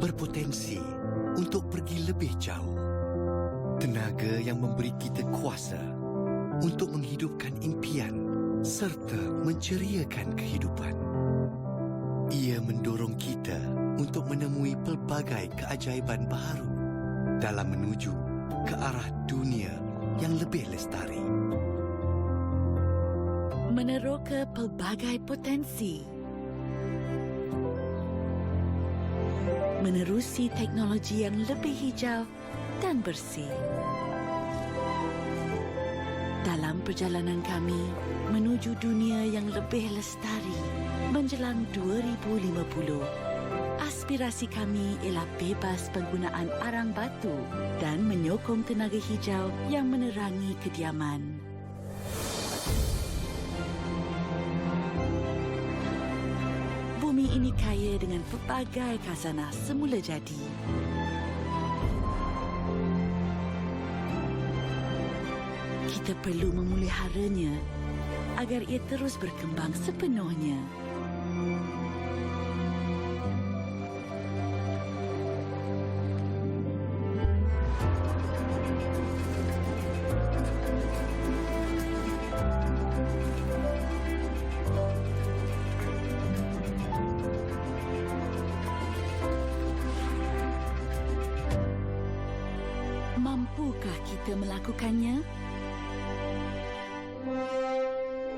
berpotensi untuk pergi lebih jauh. Tenaga yang memberi kita kuasa untuk menghidupkan impian serta menceriakan kehidupan. Ia mendorong kita untuk menemui pelbagai keajaiban baru dalam menuju ke arah dunia yang lebih lestari. Meneroka pelbagai potensi. Menerusi teknologi yang lebih hijau dan bersih. Dalam perjalanan kami menuju dunia yang lebih lestari menjelang 2050, aspirasi kami ialah bebas penggunaan arang batu dan menyokong tenaga hijau yang menerangi kediaman. Bumi ini kaya dengan pelbagai khazanah semula jadi. Kita perlu memeliharanya agar ia terus berkembang sepenuhnya. Mampukah kita melakukannya?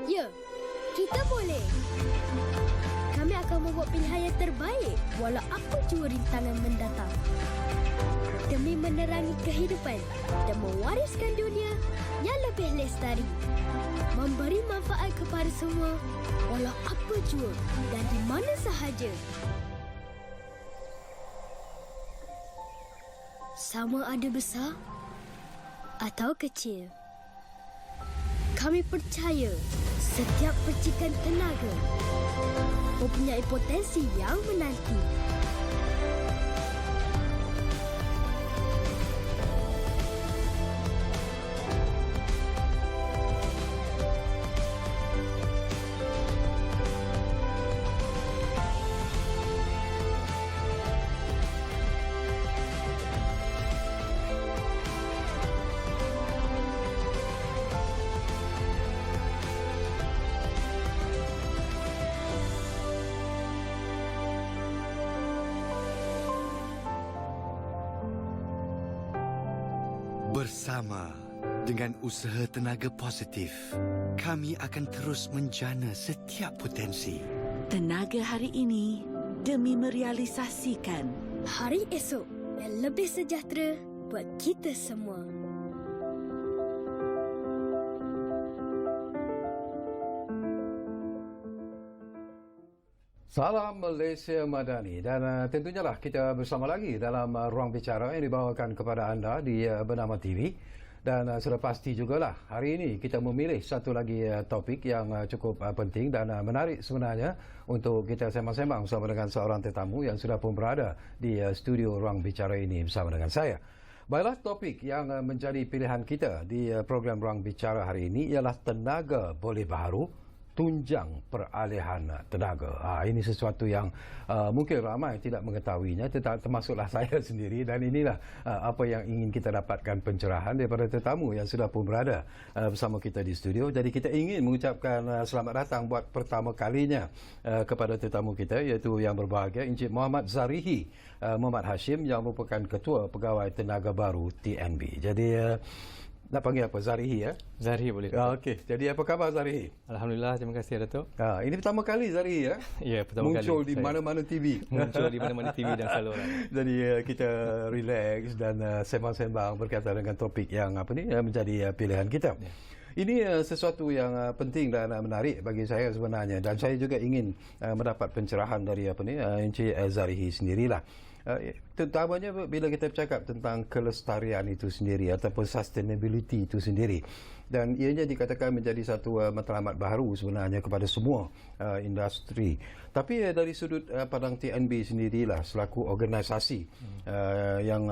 Ya, kita boleh. Kami akan membuat pilihan yang terbaik walau apa jua rintangan mendatang. Demi menerangi kehidupan dan mewariskan dunia yang lebih lestari. Memberi manfaat kepada semua walau apa jua dan di mana sahaja. Sama ada besar atau kecil. Kami percaya setiap percikan tenaga mempunyai potensi yang menanti. Bersama dengan usaha tenaga positif, kami akan terus menjana setiap potensi. Tenaga hari ini demi merealisasikan Hari esok yang lebih sejahtera buat kita semua. Salam Malaysia Madani dan tentunya lah kita bersama lagi dalam ruang bicara yang dibawakan kepada anda di Bernama TV dan sudah pasti jugalah hari ini kita memilih satu lagi topik yang cukup penting dan menarik sebenarnya untuk kita sembang-sembang bersama dengan seorang tetamu yang sudah pun berada di studio ruang bicara ini bersama dengan saya. Baiklah, topik yang menjadi pilihan kita di program ruang bicara hari ini ialah tenaga boleh baharu, tunjang peralihan tenaga. Ini sesuatu yang mungkin ramai tidak mengetahuinya, termasuklah saya sendiri, dan inilah apa yang ingin kita dapatkan pencerahan daripada tetamu yang sudah pun berada bersama kita di studio. Jadi kita ingin mengucapkan selamat datang buat pertama kalinya kepada tetamu kita, iaitu yang berbahagia Encik Muhammad Zarihi Muhammad Hashim yang merupakan Ketua Pegawai Tenaga Baru TNB. Jadi nak panggil apa? Zarihi ya? Zarihi boleh. Okey. Jadi apa khabar Zarihi? Alhamdulillah, terima kasih Datuk. Ini pertama kali Zarihi ya? Ya, pertama kali. Muncul di mana-mana TV. Muncul di mana-mana TV dan saluran. Jadi kita relax dan sembang-sembang berkaitan dengan topik yang menjadi pilihan kita. Ya. Ini sesuatu yang penting dan menarik bagi saya sebenarnya, dan saya juga ingin mendapat pencerahan dari Encik Zarihi sendirilah. Terutamanya bila kita bercakap tentang kelestarian itu sendiri ataupun sustainability itu sendiri, dan ianya dikatakan menjadi satu matlamat baru sebenarnya kepada semua industri. Tapi dari sudut pandang TNB sendirilah selaku organisasi yang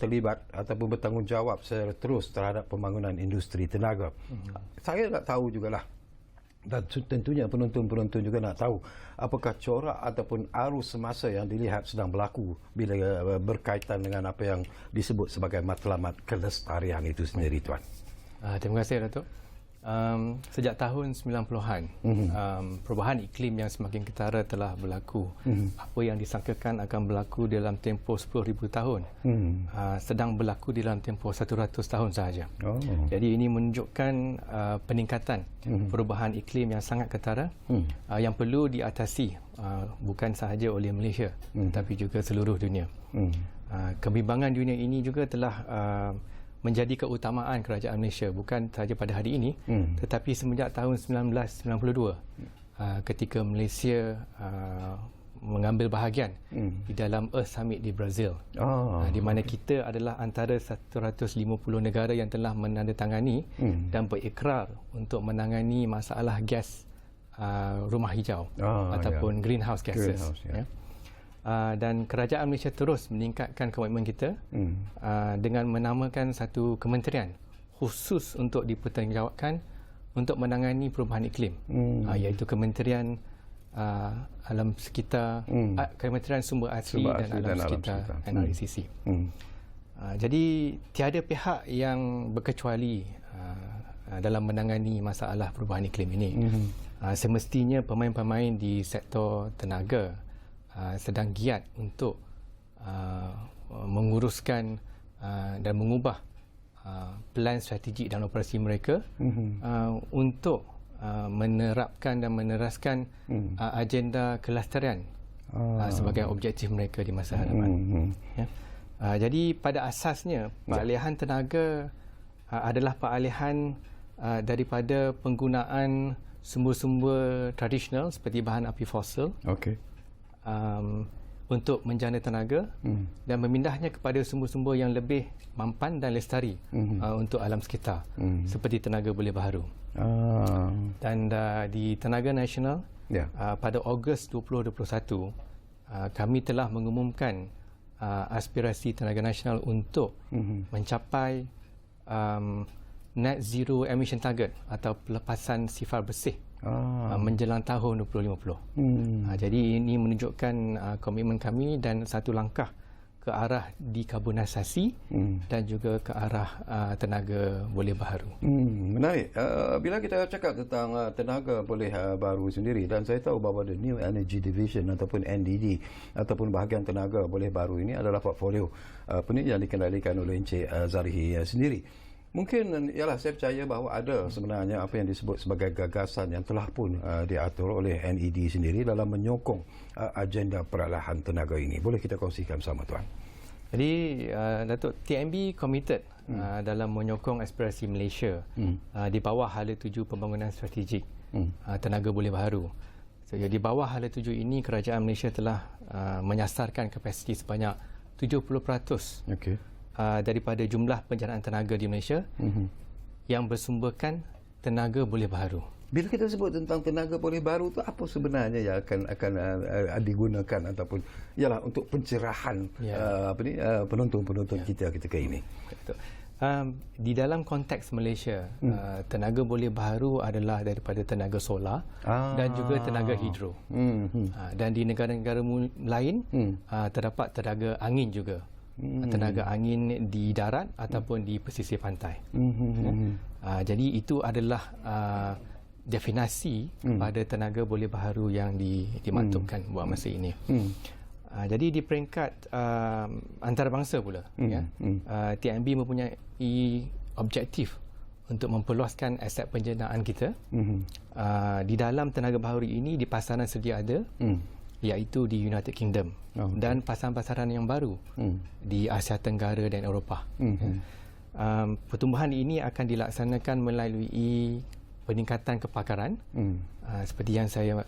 terlibat ataupun bertanggungjawab secara terus terhadap pembangunan industri tenaga. Saya nak tahu jugalah Dan tentunya penonton-penonton juga nak tahu apakah corak ataupun arus semasa yang dilihat sedang berlaku bila berkaitan dengan apa yang disebut sebagai matlamat kelestarian itu sendiri, Tuan. Terima kasih, Datuk. Sejak tahun 90-an, perubahan iklim yang semakin ketara telah berlaku. Apa yang disangkakan akan berlaku dalam tempoh 10,000 tahun, sedang berlaku dalam tempoh 100 tahun sahaja. Jadi ini menunjukkan peningkatan perubahan iklim yang sangat ketara, yang perlu diatasi bukan sahaja oleh Malaysia, tapi juga seluruh dunia. Kebimbangan dunia ini juga telah menjadi keutamaan kerajaan Malaysia bukan sahaja pada hari ini, tetapi semenjak tahun 1992 ketika Malaysia mengambil bahagian di dalam Earth Summit di Brazil, di mana kita adalah antara 150 negara yang telah menandatangani dan berikrar untuk menangani masalah gas rumah hijau ataupun greenhouse gases. Dan kerajaan Malaysia terus meningkatkan komitmen kita dengan menamakan satu kementerian khusus untuk dipertanggungjawabkan untuk menangani perubahan iklim, iaitu Kementerian Alam Sekitar, Kementerian Sumber Asli dan Alam Sekitar, NRACC. Jadi tiada pihak yang berkecuali dalam menangani masalah perubahan iklim ini. Semestinya pemain-pemain di sektor tenaga sedang giat untuk menguruskan dan mengubah plan strategik dan operasi mereka untuk menerapkan dan meneraskan agenda kelestarian sebagai objektif mereka di masa hadapan. Jadi pada asasnya peralihan tenaga adalah peralihan daripada penggunaan sumber-sumber tradisional seperti bahan api fosil untuk menjana tenaga dan memindahnya kepada sumber-sumber yang lebih mampan dan lestari untuk alam sekitar, seperti tenaga boleh baharu. Dan di Tenaga Nasional pada Ogos 2021 kami telah mengumumkan aspirasi Tenaga Nasional untuk mencapai net zero emission target atau pelepasan sifar bersih menjelang tahun 2050. Jadi ini menunjukkan komitmen kami dan satu langkah ke arah dekarbonisasi dan juga ke arah tenaga boleh baharu. Menarik. Bila kita cakap tentang tenaga boleh baru sendiri, dan saya tahu bahawa the New Energy Division ataupun NDD ataupun bahagian tenaga boleh baru ini adalah portfolio yang dikendalikan oleh Encik Zarihi sendiri. Mungkin ialah saya percaya bahawa ada sebenarnya apa yang disebut sebagai gagasan yang telah pun diatur oleh NED sendiri dalam menyokong agenda peralihan tenaga ini. Boleh kita kongsikan bersama, Tuan? Jadi Datuk, TNB committed dalam menyokong aspirasi Malaysia di bawah Hala 7 Pembangunan Strategik Tenaga Boleh Baharu. So, di bawah Hala 7 ini kerajaan Malaysia telah menyasarkan kapasiti sebanyak 70% daripada jumlah penjanaan tenaga di Malaysia yang bersumberkan tenaga boleh baharu. Bila kita sebut tentang tenaga boleh baru tu, apa sebenarnya yang akan digunakan ataupun ialah untuk pencerahan penonton-penonton kita ketika ini? Di dalam konteks Malaysia, tenaga boleh baharu adalah daripada tenaga solar dan juga tenaga hidro. Dan di negara-negara lain terdapat tenaga angin juga. Tenaga angin di darat ataupun di pesisir pantai. Jadi itu adalah definisi pada tenaga boleh baharu yang dimaktubkan buat masa ini. Jadi di peringkat antarabangsa pula, TNB mempunyai objektif untuk memperluaskan aset penjanaan kita. Di dalam tenaga baharu ini di pasaran sedia ada, iaitu di United Kingdom dan pasaran-pasaran yang baru di Asia Tenggara dan Eropah. Pertumbuhan ini akan dilaksanakan melalui peningkatan kepakaran seperti yang saya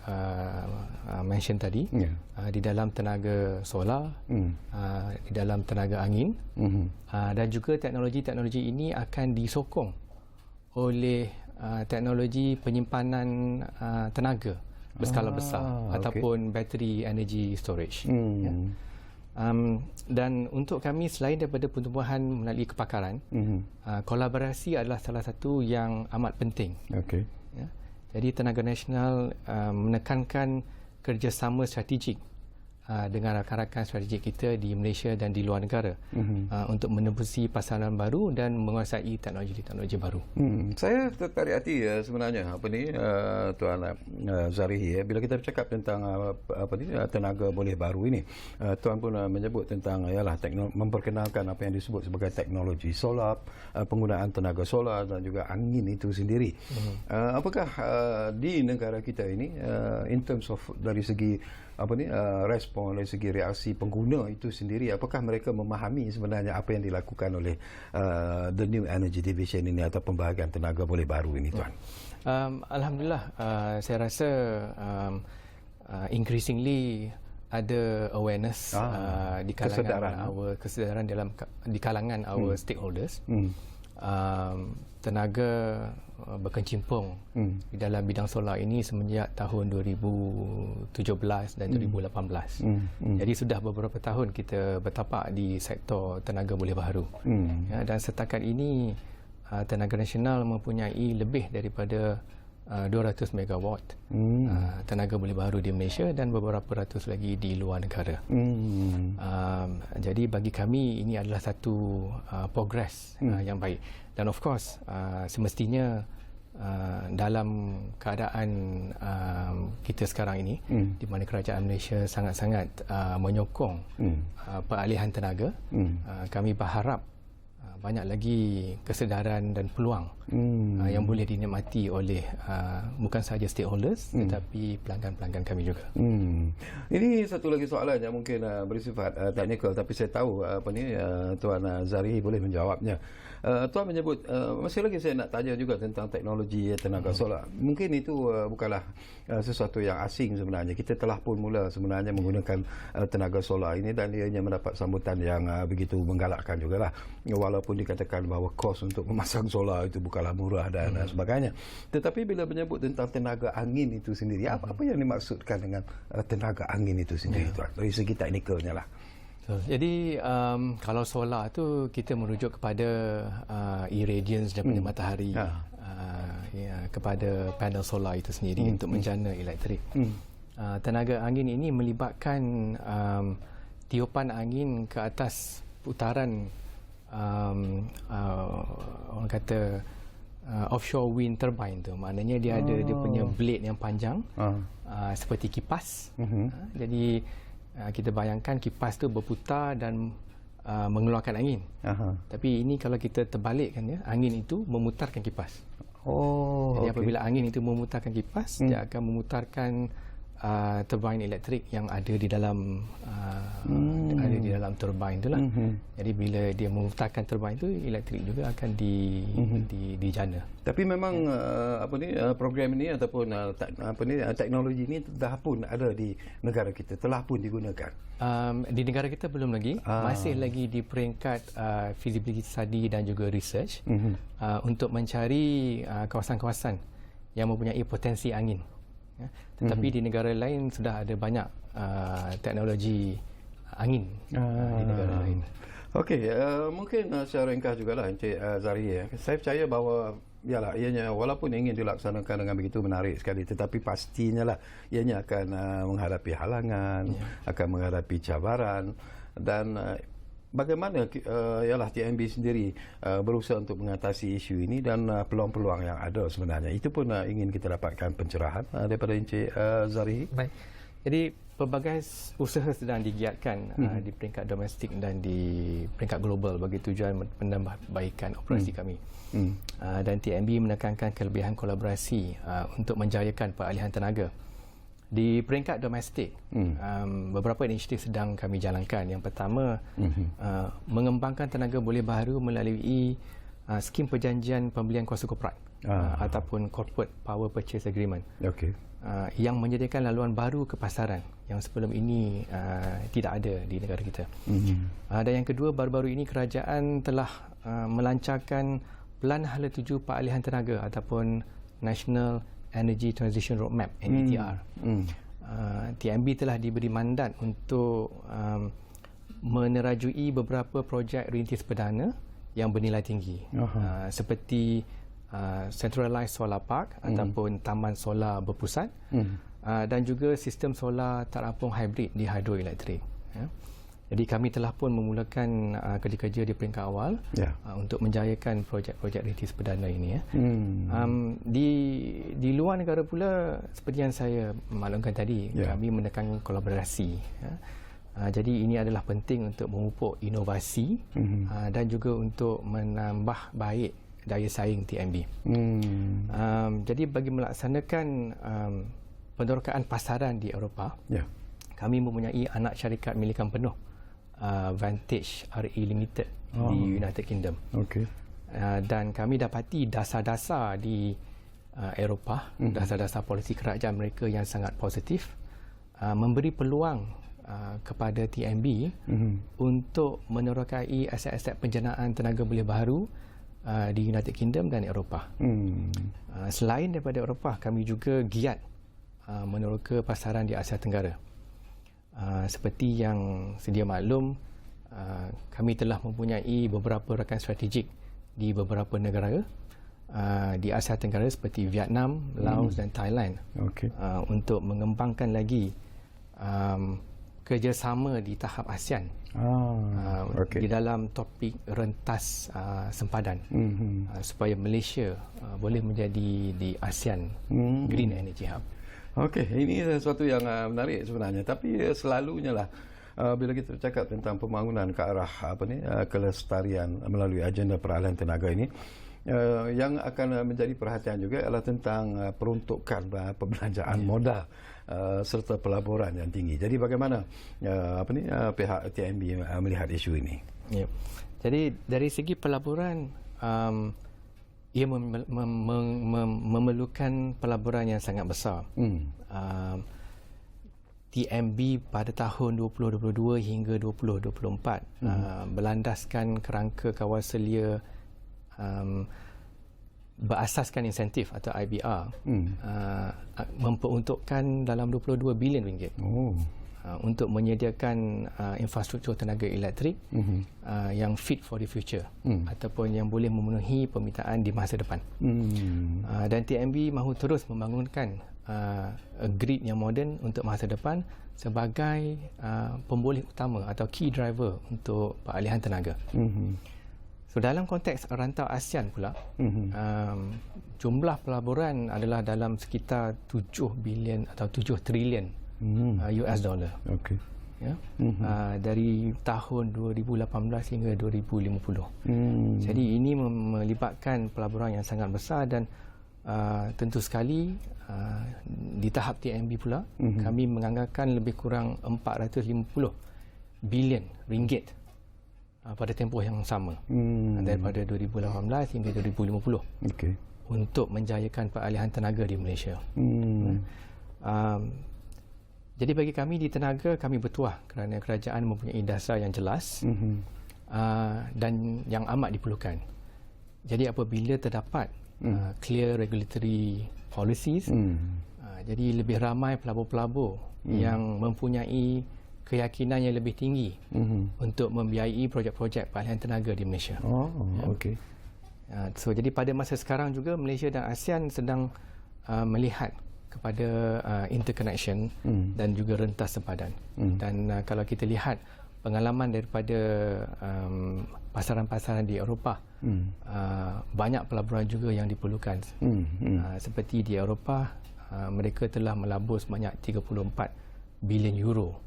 mention tadi, di dalam tenaga solar, di dalam tenaga angin, dan juga teknologi-teknologi ini akan disokong oleh teknologi penyimpanan tenaga berskala besar ataupun battery energy storage. Dan untuk kami, selain daripada pertumbuhan melalui kepakaran, kolaborasi adalah salah satu yang amat penting. Jadi Tenaga Nasional menekankan kerjasama strategik dengan rakan-rakan strategik kita di Malaysia dan di luar negara untuk menembusi pasaran baru dan menguasai teknologi baru. Saya tertarik hati sebenarnya Tuan Zarihi, bila kita bercakap tentang tenaga boleh baru ini, Tuan pun menyebut tentang memperkenalkan apa yang disebut sebagai teknologi solar, penggunaan tenaga solar dan juga angin itu sendiri. Apakah di negara kita ini in terms of dari segi respon dari segi reaksi pengguna itu sendiri, apakah mereka memahami sebenarnya apa yang dilakukan oleh the New Energy Division ini atau pembahagian tenaga boleh baru ini, Tuan? Alhamdulillah, saya rasa increasingly ada awareness di kalangan kesedaran di kalangan our stakeholders. Tenaga berkecimpung di dalam bidang solar ini semenjak tahun 2017 dan 2018. Jadi sudah beberapa tahun kita bertapak di sektor tenaga boleh baru. Dan setakat ini Tenaga Nasional mempunyai lebih daripada 200 megawatt tenaga boleh baru di Malaysia dan beberapa ratus lagi di luar negara. Jadi bagi kami ini adalah satu progress yang baik. Dan of course semestinya dalam keadaan kita sekarang ini di mana kerajaan Malaysia sangat-sangat menyokong peralihan tenaga, kami berharap banyak lagi kesedaran dan peluang yang boleh dinikmati oleh bukan sahaja stakeholders tetapi pelanggan-pelanggan kami juga. Ini satu lagi soalan yang mungkin bersifat teknikal, tapi saya tahu Tuan Zarihi boleh menjawabnya. Tuan menyebut masih lagi saya nak tanya juga tentang teknologi tenaga solar. Mungkin itu bukanlah sesuatu yang asing sebenarnya. Kita telah pun mula sebenarnya menggunakan tenaga solar ini dan ianya mendapat sambutan yang begitu menggalakkan jugalah. Walaupun dikatakan bahawa kos untuk memasang solar itu bukanlah murah dan sebagainya. Tetapi bila menyebut tentang tenaga angin itu sendiri, apa yang dimaksudkan dengan tenaga angin itu sendiri, Tuan? Dari segi teknikalnya lah. Jadi kalau solar tu kita merujuk kepada irradiance daripada matahari kepada panel solar itu sendiri untuk menjana elektrik. Tenaga angin ini melibatkan tiupan angin ke atas putaran orang kata offshore wind turbine tu. Maknanya dia ada dia punya blade yang panjang seperti kipas. Jadi kita bayangkan kipas tu berputar dan mengeluarkan angin. Tapi ini kalau kita terbalikkan angin itu memutarkan kipas. Jadi apabila angin itu memutarkan kipas, dia akan memutarkan turbine elektrik yang ada di dalam turbine itulah. Jadi bila dia memutarkan turbine itu, elektrik juga akan dijana. Tapi memang program ini ataupun teknologi ini dah pun ada di negara kita, telah pun digunakan. Di negara kita belum lagi, masih lagi di peringkat feasibility study dan juga research untuk mencari kawasan-kawasan yang mempunyai potensi angin. Tetapi di negara lain sudah ada banyak teknologi angin di negara lain. Okey, mungkin secara ringkas jugalah Encik Zarihi. Saya percaya bahawa ianya walaupun ingin dilaksanakan dengan begitu menarik sekali, tetapi pastinya lah ianya akan menghadapi halangan, akan menghadapi cabaran dan bagaimana TNB sendiri berusaha untuk mengatasi isu ini dan peluang-peluang yang ada sebenarnya. Itu pun ingin kita dapatkan pencerahan daripada Encik Zarihi. Baik. Jadi pelbagai usaha sedang digiatkan di peringkat domestik dan di peringkat global bagi tujuan menambahbaikan operasi kami. Dan TNB menekankan kelebihan kolaborasi untuk menjayakan peralihan tenaga. Di peringkat domestik, beberapa inisiatif sedang kami jalankan. Yang pertama, mengembangkan tenaga boleh baru melalui skim perjanjian pembelian kuasa korporat ataupun Corporate Power Purchase Agreement. Yang menyediakan laluan baru ke pasaran yang sebelum ini tidak ada di negara kita. Dan yang kedua, baru-baru ini kerajaan telah melancarkan Pelan Hala Tuju Peralihan Tenaga ataupun National Energy Transition Roadmap, NETR. TNB telah diberi mandat untuk menerajui beberapa projek rintis perdana yang bernilai tinggi, seperti centralized solar park ataupun taman solar berpusat, dan juga sistem solar terapung hybrid di hidroelektrik. Ya. Jadi kami telah pun memulakan kerja-kerja di peringkat awal untuk menjayakan projek-projek reti perdana ini. Ya. Di luar negara pula, seperti yang saya maklumkan tadi, kami menekankan kolaborasi. Ya. Jadi ini adalah penting untuk memupuk inovasi dan juga untuk menambah baik daya saing TNB. Jadi bagi melaksanakan penerokaan pasaran di Eropah, kami mempunyai anak syarikat milikan penuh, Vantage RE Limited di United Kingdom. Dan kami dapati dasar-dasar di Eropah, dasar-dasar polisi kerajaan mereka yang sangat positif, memberi peluang kepada TNB untuk menerokai aset-aset penjanaan tenaga boleh baharu di United Kingdom dan Eropah. Selain daripada Eropah, kami juga giat meneroka pasaran di Asia Tenggara. Seperti yang sedia maklum, kami telah mempunyai beberapa rakan strategik di beberapa negara di Asia Tenggara seperti Vietnam, Laos dan Thailand, untuk mengembangkan lagi kerjasama di tahap ASEAN di dalam topik rentas sempadan, supaya Malaysia boleh menjadi di ASEAN Green Energy Hub. Okey, ini sesuatu yang menarik sebenarnya, tapi selalunya lah bila kita bercakap tentang pembangunan ke arah kelestarian melalui agenda peralihan tenaga ini, yang akan menjadi perhatian juga adalah tentang peruntukan perbelanjaan modal serta pelaburan yang tinggi. Jadi bagaimana pihak TNB melihat isu ini? Jadi dari segi pelaburan, ia memerlukan pelaburan yang sangat besar. TNB pada tahun 2022 hingga 2024 berlandaskan kerangka kawal selia berasaskan insentif atau IBR, memperuntukkan dalam 22 bilion ringgit untuk menyediakan infrastruktur tenaga elektrik yang fit for the future, ataupun yang boleh memenuhi permintaan di masa depan. Dan TNB mahu terus membangunkan grid yang moden untuk masa depan sebagai pemboleh utama atau key driver untuk peralihan tenaga. So dalam konteks rantau ASEAN pula, jumlah pelaburan adalah dalam sekitar 7 bilion atau 7 trilion US dollar. Ya? Dari tahun 2018 hingga 2050. Jadi ini melibatkan pelaburan yang sangat besar, dan tentu sekali di tahap TNB pula kami menganggarkan lebih kurang 450 bilion ringgit pada tempoh yang sama, daripada 2018 hingga 2050 untuk menjayakan peralihan tenaga di Malaysia. Jadi bagi kami di tenaga, kami bertuah kerana kerajaan mempunyai dasar yang jelas dan yang amat diperlukan. Jadi apabila terdapat clear regulatory policies, jadi lebih ramai pelabur-pelabur yang mempunyai keyakinan yang lebih tinggi untuk membiayai projek-projek peralihan tenaga di Malaysia. So jadi pada masa sekarang juga Malaysia dan ASEAN sedang melihat kepada interconnection dan juga rentas sempadan. Dan kalau kita lihat pengalaman daripada pasaran-pasaran di Eropah, banyak pelaburan juga yang diperlukan. Seperti di Eropah, mereka telah melabur sebanyak 34 bilion euro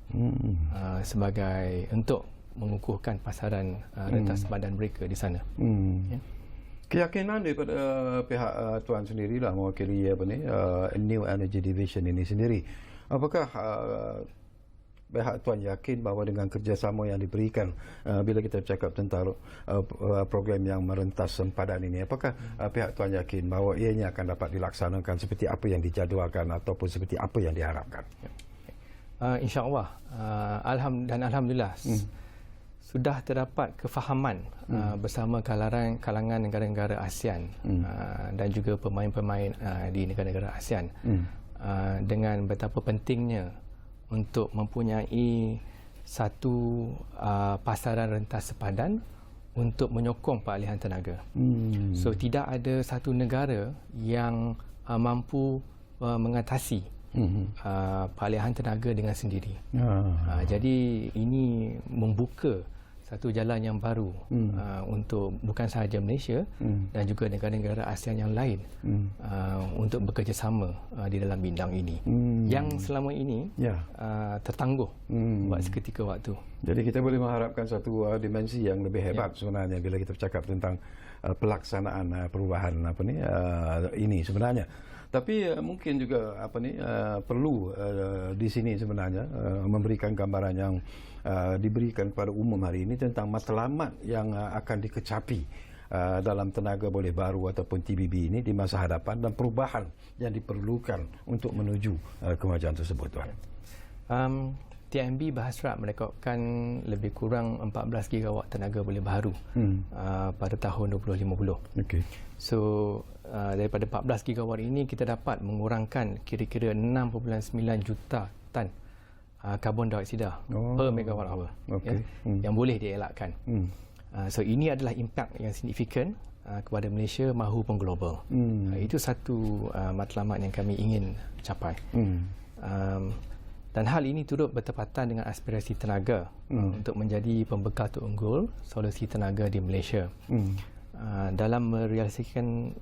sebagai untuk mengukuhkan pasaran rentas sempadan mereka di sana. Keyakinan daripada pihak Tuan sendirilah mewakili New Energy Division ini sendiri. Apakah pihak Tuan yakin bahawa dengan kerjasama yang diberikan bila kita bercakap tentang program yang merentas sempadan ini, apakah pihak Tuan yakin bahawa ianya akan dapat dilaksanakan seperti apa yang dijadualkan ataupun seperti apa yang diharapkan? InsyaAllah, alhamdulillah sudah terdapat kefahaman bersama kalangan negara-negara ASEAN dan juga pemain-pemain di negara-negara ASEAN dengan betapa pentingnya untuk mempunyai satu pasaran rentas sepadan untuk menyokong peralihan tenaga. So tidak ada satu negara yang mampu mengatasi peralihan tenaga dengan sendiri. Jadi ini membuka satu jalan yang baru untuk bukan sahaja Malaysia dan juga negara-negara ASEAN yang lain untuk bekerjasama di dalam bidang ini yang selama ini tertangguh buat seketika waktu. Jadi kita boleh mengharapkan satu dimensi yang lebih hebat sebenarnya bila kita bercakap tentang pelaksanaan perubahan ini sebenarnya. Tapi mungkin juga perlu di sini sebenarnya memberikan gambaran yang diberikan kepada umum hari ini tentang matlamat yang akan dikecapi dalam tenaga boleh baru ataupun TBB ini di masa hadapan dan perubahan yang diperlukan untuk menuju kemajuan tersebut, Tuan. TNB berhasrat merekodkan lebih kurang 14 gigawatt tenaga boleh baru pada tahun 2050. Okay. So daripada 14 gigawatt ini kita dapat mengurangkan kira-kira 6.9 juta tan karbon dioksida per megawatt hour yang boleh dielakkan. So ini adalah impak yang signifikan kepada Malaysia maupun global. Itu satu matlamat yang kami ingin capai. Dan hal ini turut bertepatan dengan aspirasi tenaga untuk menjadi pembekal terunggul solusi tenaga di Malaysia. Dalam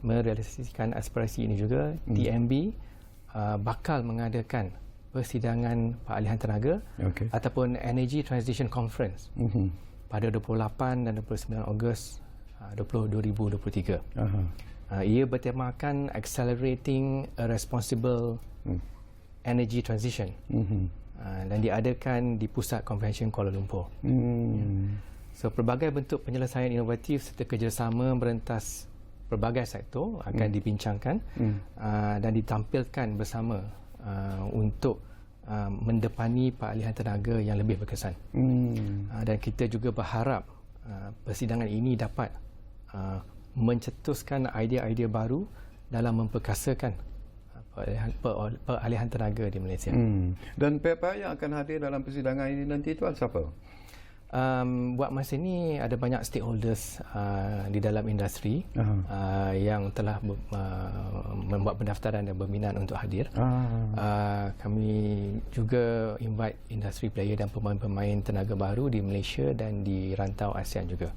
merealisasikan aspirasi ini juga, TNB bakal mengadakan persidangan peralihan tenaga ataupun Energy Transition Conference pada 28 dan 29 Ogos 2023. Ia bertemakan Accelerating a Responsible Energy Transition dan diadakan di Pusat Convention Kuala Lumpur. So pelbagai bentuk penyelesaian inovatif serta kerjasama merentas pelbagai sektor akan dibincangkan dan ditampilkan bersama untuk mendepani peralihan tenaga yang lebih berkesan. Dan kita juga berharap persidangan ini dapat mencetuskan idea-idea baru dalam memperkasakan peralihan tenaga di Malaysia. Dan pihak-pihak yang akan hadir dalam persidangan ini nanti itu siapa? Buat masa ini ada banyak stakeholders di dalam industri yang telah membuat pendaftaran dan berminat untuk hadir. Kami juga invite industri player dan pemain-pemain tenaga baru di Malaysia dan di rantau ASEAN juga.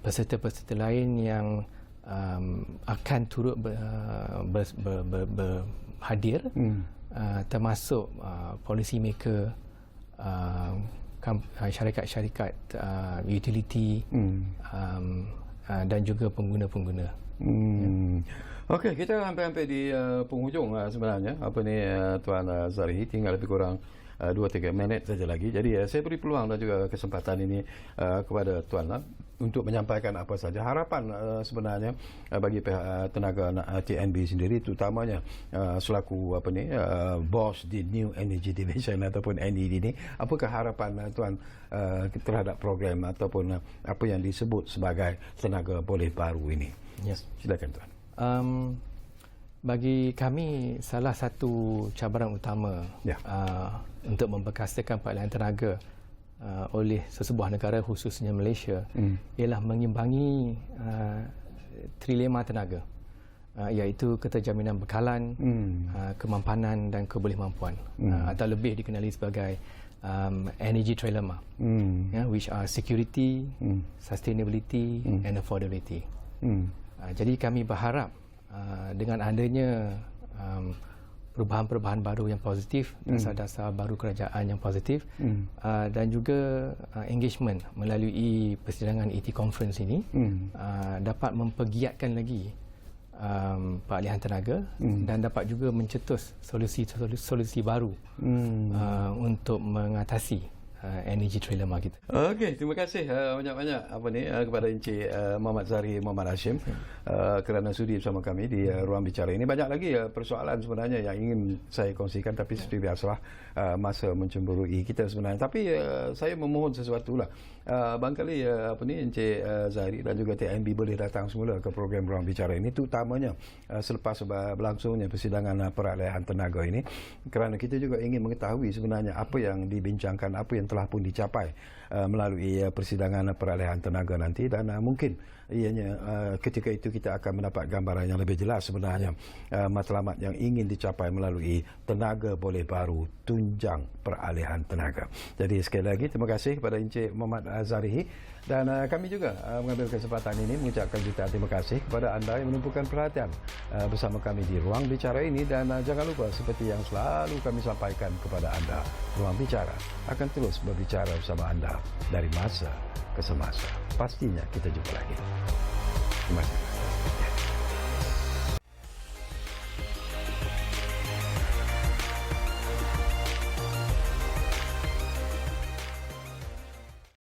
Peserta-peserta lain yang akan turut hadir termasuk policy maker, syarikat-syarikat utility dan juga pengguna-pengguna. Okey, kita hampir-hampir di penghujung sebenarnya. Tuan Zarihi, tinggal lebih kurang 2-3 minit saja lagi. Jadi saya beri peluang dan juga kesempatan ini kepada Tuan untuk menyampaikan apa saja harapan sebenarnya bagi pihak tenaga TNB sendiri, terutamanya selaku bos di New Energy Division ataupun NED ini. Apakah harapan Tuan terhadap program ataupun apa yang disebut sebagai tenaga boleh baru ini? Yes. Silakan Tuan. Bagi kami salah satu cabaran utama untuk memperkasakan peralihan tenaga oleh sesebuah negara khususnya Malaysia ialah mengimbangi trilema tenaga, iaitu keterjaminan bekalan, kemampanan dan kebolehampuan, atau lebih dikenali sebagai energy trilemma, which are security, sustainability and affordability. Jadi kami berharap dengan adanya perubahan-perubahan baru yang positif, dasar-dasar baru kerajaan yang positif, dan juga engagement melalui persidangan ET Conference ini dapat mempergiatkan lagi peralihan tenaga dan dapat juga mencetus solusi baru untuk mengatasi energy trilemma kita. Okey, terima kasih banyak-banyak kepada Encik Muhammad Zarihi Muhammad Hashim kerana sudi bersama kami di ruang bicara ini. Banyak lagi persoalan sebenarnya yang ingin saya kongsikan, tapi seperti biasalah masa mencemburui kita sebenarnya. Tapi saya memohon sesuatu lah. Barangkali Encik Zarihi dan juga TNB boleh datang semula ke program ruang bicara ini, terutamanya selepas berlangsungnya persidangan peralihan tenaga ini, kerana kita juga ingin mengetahui sebenarnya apa yang dibincangkan, apa yang telah pun dicapai melalui persidangan peralihan tenaga nanti, dan mungkin ianya ketika itu kita akan mendapat gambaran yang lebih jelas sebenarnya matlamat yang ingin dicapai melalui tenaga boleh baru tunjang peralihan tenaga. Jadi sekali lagi terima kasih kepada Encik Muhammad Zarihi, dan kami juga mengambil kesempatan ini mengucapkan jutaan terima kasih kepada anda yang menumpukan perhatian bersama kami di Ruang Bicara ini, dan jangan lupa seperti yang selalu kami sampaikan kepada anda, Ruang Bicara akan terus berbicara bersama anda dari masa ke semasa. Pastinya kita jumpa lagi. Terima kasih.